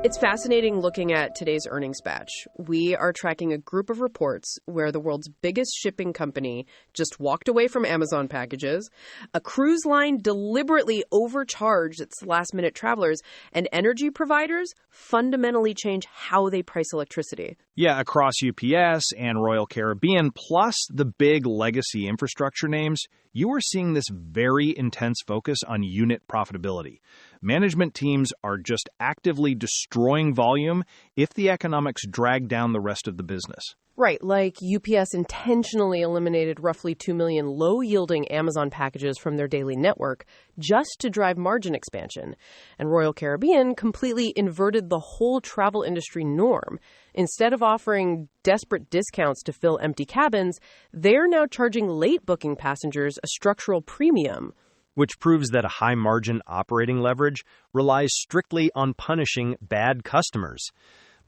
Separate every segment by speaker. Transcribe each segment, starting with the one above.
Speaker 1: It's fascinating looking at today's earnings batch. We are tracking a group of reports where the world's biggest shipping company just walked away from Amazon packages, a cruise line deliberately overcharged its last-minute travelers, and energy providers fundamentally change how they price electricity.
Speaker 2: Yeah, across UPS and Royal Caribbean, plus the big legacy infrastructure names, you are seeing this very intense focus on unit profitability. Management teams are just actively destroying volume if the economics drag down the rest of the business.
Speaker 1: Right, like UPS intentionally eliminated roughly 2 million low-yielding Amazon packages from their daily network just to drive margin expansion. And Royal Caribbean completely inverted the whole travel industry norm. Instead of offering desperate discounts to fill empty cabins, they're now charging late booking passengers a structural premium.
Speaker 2: Which proves that a high-margin operating leverage relies strictly on punishing bad customers.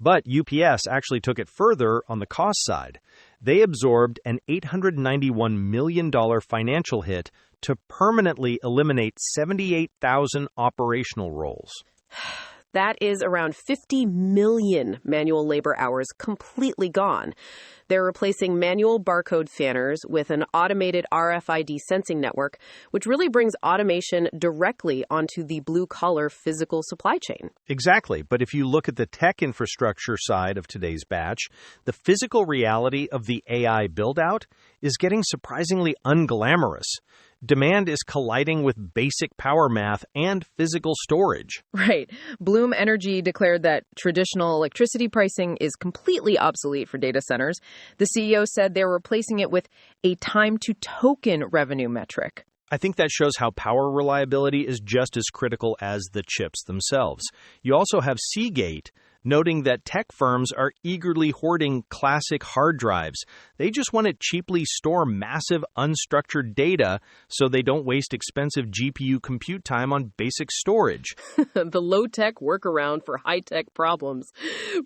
Speaker 2: But UPS actually took it further on the cost side. They absorbed an $891 million financial hit to permanently eliminate 78,000 operational roles.
Speaker 1: That is around 50 million manual labor hours completely gone. They're replacing manual barcode scanners with an automated RFID sensing network, which really brings automation directly onto the blue-collar physical supply chain.
Speaker 2: Exactly. But if you look at the tech infrastructure side of today's batch, the physical reality of the AI build-out is getting surprisingly unglamorous. Demand is colliding with basic power math and physical storage.
Speaker 1: Right. Bloom Energy declared that traditional electricity pricing is completely obsolete for data centers. The CEO said they're replacing it with a time-to-token revenue metric.
Speaker 2: I think that shows how power reliability is just as critical as the chips themselves. You also have Seagate noting that tech firms are eagerly hoarding classic hard drives. They just want to cheaply store massive unstructured data so they don't waste expensive GPU compute time on basic storage.
Speaker 1: The low-tech workaround for high-tech problems.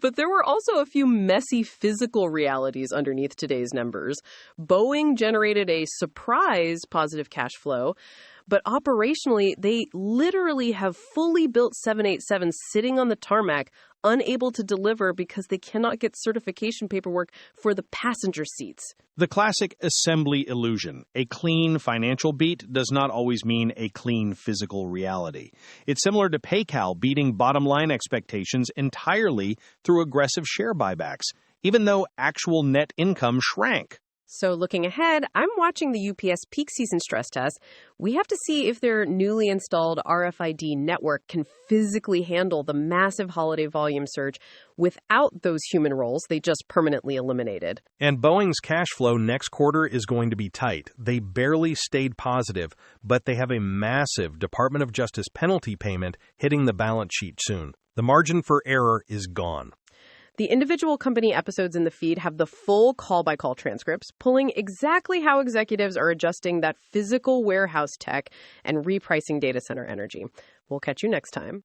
Speaker 1: But there were also a few messy physical realities underneath today's numbers. Boeing generated a surprise positive cash flow, but operationally, they literally have fully built 787s sitting on the tarmac, unable to deliver because they cannot get certification paperwork for the passenger seats.
Speaker 2: The classic assembly illusion. A clean financial beat does not always mean a clean physical reality. It's similar to PayPal beating bottom-line expectations entirely through aggressive share buybacks, even though actual net income shrank.
Speaker 1: So looking ahead, I'm watching the UPS peak season stress test. We have to see if their newly installed RFID network can physically handle the massive holiday volume surge without those human roles they just permanently eliminated.
Speaker 2: And Boeing's cash flow next quarter is going to be tight. They barely stayed positive, but they have a massive Department of Justice penalty payment hitting the balance sheet soon. The margin for error is gone.
Speaker 1: The individual company episodes in the feed have the full call-by-call transcripts, pulling exactly how executives are adjusting that physical warehouse tech and repricing data center energy. We'll catch you next time.